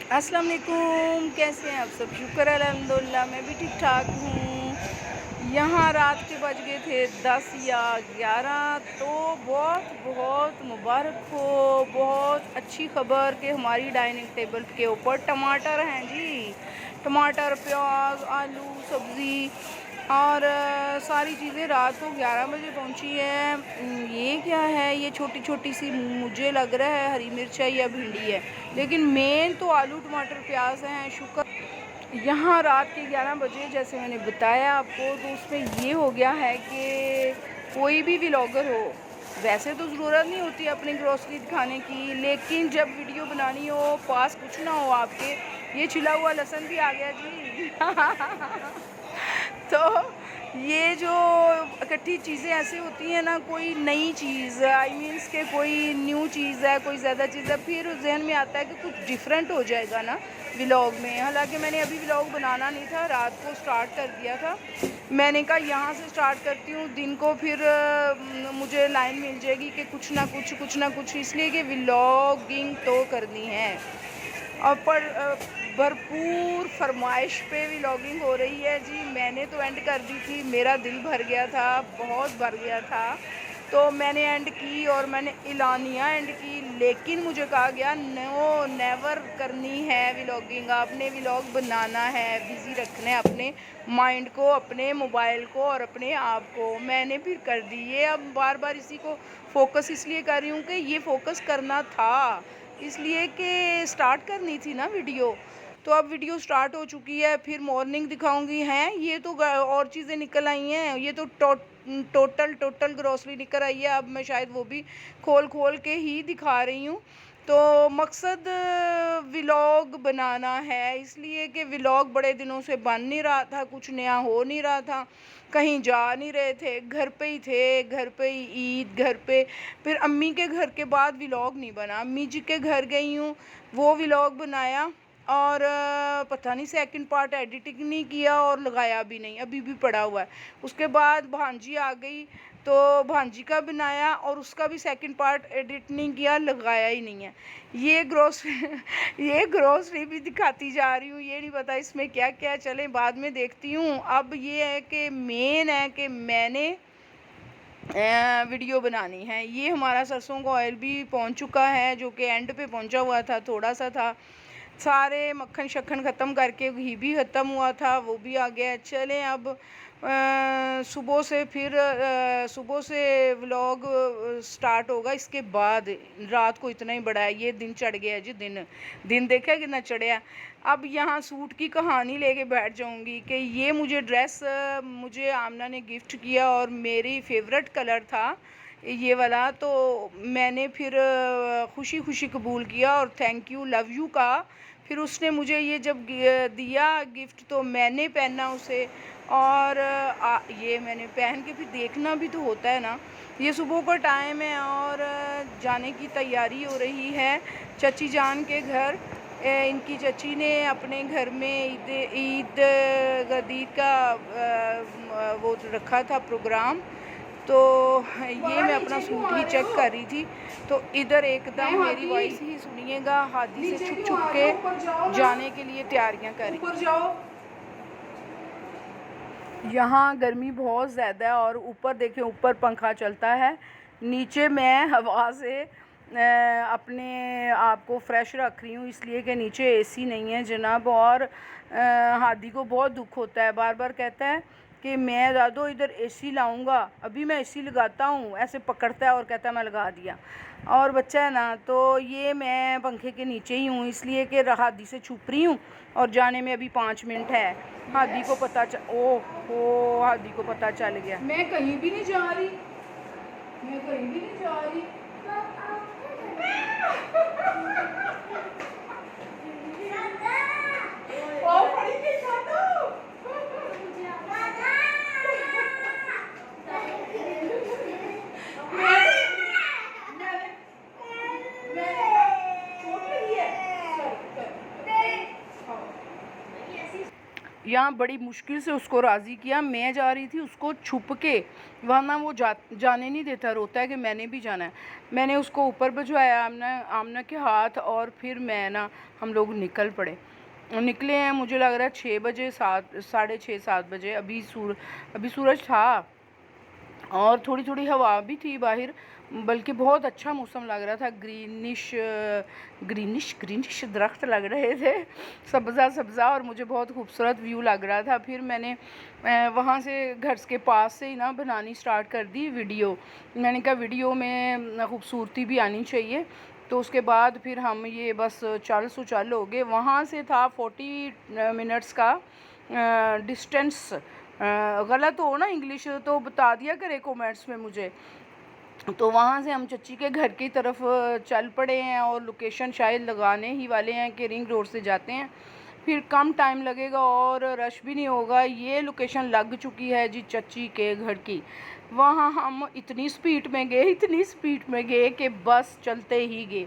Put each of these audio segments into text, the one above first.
अस्सलाम वालेकुम, कैसे हैं आप सब? शुक्र है अल्हम्दुलिल्लाह, मैं भी ठीक ठाक हूँ। यहाँ रात के बज गए थे 10 या 11। तो बहुत बहुत मुबारक हो, बहुत अच्छी खबर कि हमारी डाइनिंग टेबल के ऊपर टमाटर हैं जी। टमाटर, प्याज, आलू, सब्ज़ी और सारी चीज़ें रात को 11 बजे पहुंची है। ये क्या है? ये छोटी छोटी सी मुझे लग रहा है हरी मिर्च है या भिंडी है, लेकिन मेन तो आलू, टमाटर, प्याज हैं। शुक्र यहाँ रात के 11 बजे जैसे मैंने बताया आपको, तो उसमें ये हो गया है कि कोई भी व्लॉगर हो, वैसे तो ज़रूरत नहीं होती अपनी ग्रोसरी दिखाने की, लेकिन जब वीडियो बनानी हो, पास कुछ ना हो आपके। ये छिला हुआ लहसुन भी आ गया जी। तो ये जो इकट्ठी चीज़ें ऐसी होती हैं ना, कोई नई चीज़ आई मीन्स के कोई न्यू चीज़ है, कोई ज़्यादा चीज़ है, फिर उस जहन में आता है कि कुछ डिफरेंट हो जाएगा ना व्लॉग में। हालांकि मैंने अभी व्लॉग बनाना नहीं था, रात को स्टार्ट कर दिया था। मैंने कहा यहाँ से स्टार्ट करती हूँ, दिन को फिर मुझे लाइन मिल जाएगी कि कुछ ना कुछ, इसलिए कि व्लॉगिंग तो करनी है। और पर भरपूर फरमाइश पे व्लॉगिंग हो रही है जी। मैंने तो एंड कर दी थी, मेरा दिल भर गया था, बहुत भर गया था, तो मैंने एंड की और मैंने इलानिया एंड की। लेकिन मुझे कहा गया नो, नेवर करनी है व्लॉगिंग, आपने व्लॉग बनाना है, बिज़ी रखना है अपने माइंड को, अपने मोबाइल को और अपने आप को। मैंने फिर कर दी ये। अब बार बार इसी को फोकस इसलिए कर रही हूँ कि ये फोकस करना था, इसलिए कि स्टार्ट करनी थी ना वीडियो। तो अब वीडियो स्टार्ट हो चुकी है, फिर मॉर्निंग दिखाऊंगी। हैं ये तो और चीज़ें निकल आई हैं, ये तो टोटल ग्रोसरी निकल आई है। अब मैं शायद वो भी खोल खोल के ही दिखा रही हूँ। तो मकसद व्लॉग बनाना है, इसलिए कि व्लॉग बड़े दिनों से बन नहीं रहा था, कुछ नया हो नहीं रहा था, कहीं जा नहीं रहे थे, घर पे ही थे, घर पे ही ईद, घर पे। फिर अम्मी के घर के बाद व्लॉग नहीं बना, अम्मी जी के घर गई हूँ, वो व्लॉग बनाया। और पता नहीं सेकंड पार्ट एडिटिंग नहीं किया और लगाया भी नहीं, अभी भी पड़ा हुआ है। उसके बाद भांजी आ गई, तो भांजी का बनाया और उसका भी सेकंड पार्ट एडिट नहीं किया, लगाया ही नहीं है। ये ग्रोसरी ये ग्रोसरी भी दिखाती जा रही हूँ, ये नहीं पता इसमें क्या क्या है, चले बाद में देखती हूँ। अब ये है कि मेन है कि मैंने वीडियो बनानी है। ये हमारा सरसों का ऑयल भी पहुंच चुका है, जो कि एंड पे पहुंचा हुआ था, थोड़ा सा था। सारे मक्खन शक्खन ख़त्म करके घी भी ख़त्म हुआ था, वो भी आ गया। चलें अब सुबह से फिर सुबह से व्लॉग स्टार्ट होगा। इसके बाद रात को इतना ही बड़ा है, ये दिन चढ़ गया जी। दिन दिन देखा कितना चढ़िया। अब यहाँ सूट की कहानी लेके बैठ जाऊँगी कि ये मुझे ड्रेस मुझे आमना ने गिफ्ट किया और मेरी फेवरेट कलर था ये वाला, तो मैंने फिर खुशी खुशी कबूल किया और थैंक यू लव यू का। फिर उसने मुझे ये जब दिया गिफ्ट, तो मैंने पहना उसे। और ये मैंने पहन के फिर देखना भी तो होता है ना। ये सुबह का टाइम है और जाने की तैयारी हो रही है चची जान के घर। इनकी चची ने अपने घर में ईद गदीर का वो रखा था प्रोग्राम। तो ये मैं अपना सूट ही चेक कर रही थी, तो इधर एकदम मेरी वॉइस ही सुनिएगा, हाथी से छुप छुप के जाने के लिए तैयारियां कर रही। यहाँ गर्मी बहुत ज़्यादा है और ऊपर देखें, ऊपर पंखा चलता है, नीचे मैं हवा से अपने आप को फ्रेश रख रही हूँ, इसलिए कि नीचे एसी नहीं है जनाब। और हादी को बहुत दुख होता है, बार बार कहता है कि मैं दादो इधर एसी लाऊंगा, अभी मैं एसी लगाता हूँ, ऐसे पकड़ता है और कहता है मैं लगा दिया। और बच्चा है ना, तो ये मैं पंखे के नीचे ही हूँ, इसलिए कि हादी से छुप रही हूँ और जाने में अभी 5 मिनट है। हादी को पता ओह हादी को पता चल गया। मैं कहीं भी नहीं जा रही, मैं कहीं भी नहीं जा रही। यहाँ बड़ी मुश्किल से उसको राज़ी किया। मैं जा रही थी उसको छुप के, वरना वो जाने नहीं देता, रोता है कि मैंने भी जाना है। मैंने उसको ऊपर भिजवाया आमना के हाथ, और फिर मैं ना हम लोग निकल पड़े। निकले हैं मुझे लग रहा है 6 बजे, 6:30-7 बजे। अभी सूरज था और थोड़ी थोड़ी हवा भी थी बाहर, बल्कि बहुत अच्छा मौसम लग रहा था। ग्रीनिश ग्रीनिश दरख्त लग रहे थे, सब्ज़ा, और मुझे बहुत खूबसूरत व्यू लग रहा था। फिर मैंने वहाँ से घर के पास से ही ना बनानी स्टार्ट कर दी वीडियो। मैंने कहा वीडियो में खूबसूरती भी आनी चाहिए। तो उसके बाद फिर हम ये बस चल हो गए। वहाँ से था 40 मिनट्स का डिस्टेंस। गलत हो ना इंग्लिश तो बता दिया करे कमेंट्स में मुझे। तो वहाँ से हम चच्ची के घर की तरफ चल पड़े हैं, और लोकेशन शायद लगाने ही वाले हैं कि रिंग रोड से जाते हैं, फिर कम टाइम लगेगा और रश भी नहीं होगा। ये लोकेशन लग चुकी है जी चच्ची के घर की। वहाँ हम इतनी स्पीड में गए कि बस चलते ही गए।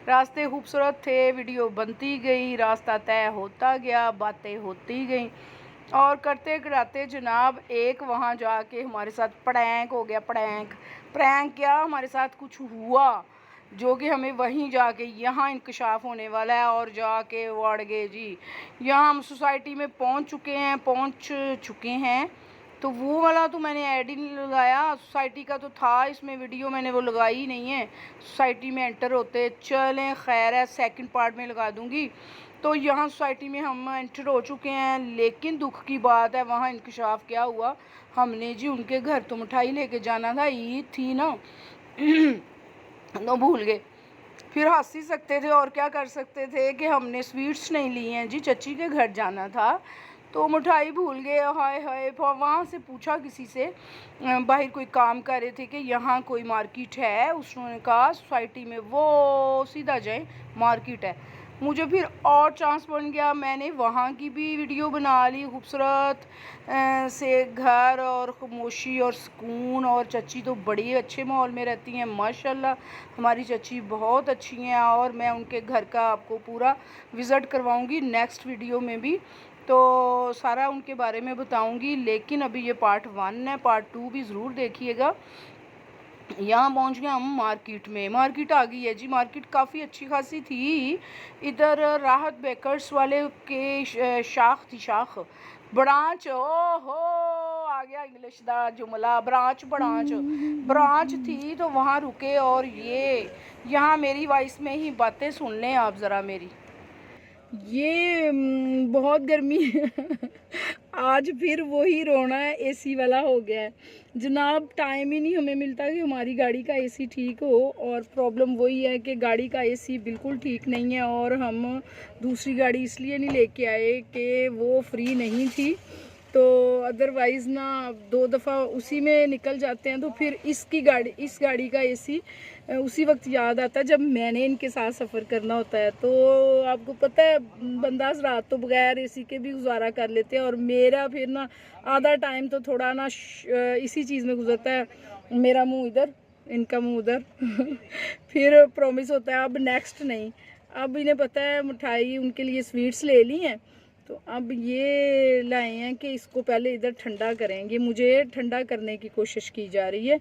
रास्ते खूबसूरत थे, वीडियो बनती गई, रास्ता तय होता गया, बातें होती गई, और करते कराते जनाब एक वहाँ जाके हमारे साथ प्रैंक हो गया। प्रैंक क्या, हमारे साथ कुछ हुआ जो कि हमें वहीं जाके यहाँ इंकशाफ होने वाला है। और जाके वड़ गए जी, यहाँ हम सोसाइटी में पहुँच चुके हैं। तो वो वाला तो मैंने ऐड ही नहीं लगाया, सोसाइटी का तो था इसमें वीडियो, मैंने वो लगाई ही नहीं है। सोसाइटी में एंटर होते चलें, खैर है, सेकंड पार्ट में लगा दूँगी। तो यहाँ सोसाइटी में हम एंटर हो चुके हैं, लेकिन दुख की बात है वहाँ इंकशाफ क्या हुआ, हमने जी उनके घर तो मिठाई लेके जाना था, ईद थी ना तो भूल गए। फिर हंस ही सकते थे और क्या कर सकते थे कि हमने स्वीट्स नहीं ली हैं जी, चच्ची के घर जाना था तो मिठाई भूल गए। हाय हाय, वहाँ से पूछा किसी से, बाहर कोई काम कर रहे थे कि यहाँ कोई मार्केट है, उसने कहा सोसाइटी में वो सीधा जाए मार्केट है। मुझे फिर और चांस बन गया, मैंने वहाँ की भी वीडियो बना ली, खूबसूरत से घर और खामोशी और सुकून। और चच्ची तो बड़ी अच्छे माहौल में रहती हैं माशाल्लाह, हमारी चच्ची बहुत अच्छी हैं, और मैं उनके घर का आपको पूरा विज़िट करवाऊँगी नेक्स्ट वीडियो में भी, तो सारा उनके बारे में बताऊँगी। लेकिन अभी ये पार्ट 1 है, पार्ट 2 भी ज़रूर देखिएगा। यहाँ पहुँच गए हम मार्केट में, मार्केट आ गई है जी। मार्केट काफ़ी अच्छी खासी थी। इधर राहत बेकर्स वाले के शाख ब्रांच, ओ हो आ गया इंग्लिश दा जुमला, ब्रांच थी, तो वहाँ रुके। और ये यहाँ मेरी वॉइस में ही बातें सुन लें आप ज़रा मेरी। ये बहुत गर्मी आज फिर वही रोना है, एसी वाला हो गया है जनाब। टाइम ही नहीं हमें मिलता कि हमारी गाड़ी का एसी ठीक हो, और प्रॉब्लम वही है कि गाड़ी का एसी बिल्कुल ठीक नहीं है, और हम दूसरी गाड़ी इसलिए नहीं लेके आए कि वो फ्री नहीं थी, तो अदरवाइज़ ना 2 दफ़ा उसी में निकल जाते हैं। तो फिर इस गाड़ी का एसी उसी वक्त याद आता है जब मैंने इनके साथ सफ़र करना होता है। तो आपको पता है बंदा रात तो बगैर एसी के भी गुजारा कर लेते हैं, और मेरा फिर ना आधा टाइम तो थोड़ा ना इसी चीज़ में गुजरता है, मेरा मुंह इधर इनका मुंह उधर फिर प्रॉमिस होता है अब नेक्स्ट नहीं। अब इन्हें पता है मिठाई उनके लिए स्वीट्स ले ली हैं, तो अब ये लाए हैं कि इसको पहले इधर ठंडा करेंगे। मुझे ठंडा करने की कोशिश की जा रही है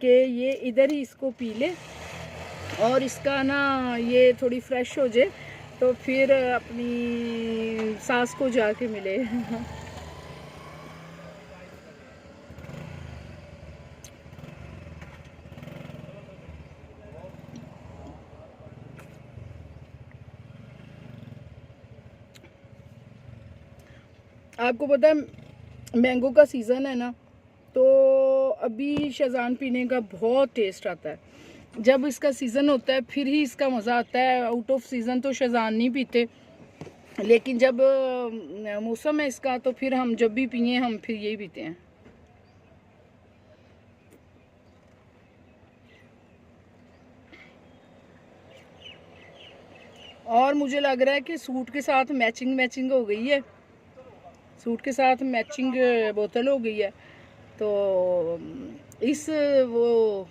कि ये इधर ही इसको पी ले, और इसका ना ये थोड़ी फ्रेश हो जाए तो फिर अपनी सास को जाके मिले आपको पता है मैंगो का सीज़न है ना, तो अभी शेज़ान पीने का बहुत टेस्ट आता है। जब इसका सीज़न होता है फिर ही इसका मज़ा आता है, आउट ऑफ सीज़न तो शेज़ान नहीं पीते, लेकिन जब मौसम है इसका तो फिर हम जब भी पिए हम फिर यही पीते हैं। और मुझे लग रहा है कि सूट के साथ मैचिंग हो गई है, सूट के साथ मैचिंग बोतल हो गई है, तो इस वो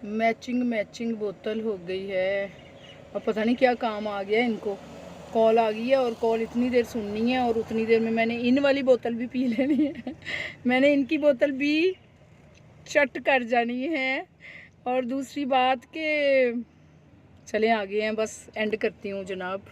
मैचिंग बोतल हो गई है। अब पता नहीं क्या काम आ गया इनको, कॉल आ गई है और कॉल इतनी देर सुननी है और उतनी देर में मैंने इन वाली बोतल भी पी लेनी है। मैंने इनकी बोतल भी चट कर जानी है। और दूसरी बात कि चले आगे हैं, बस एंड करती हूँ जनाब।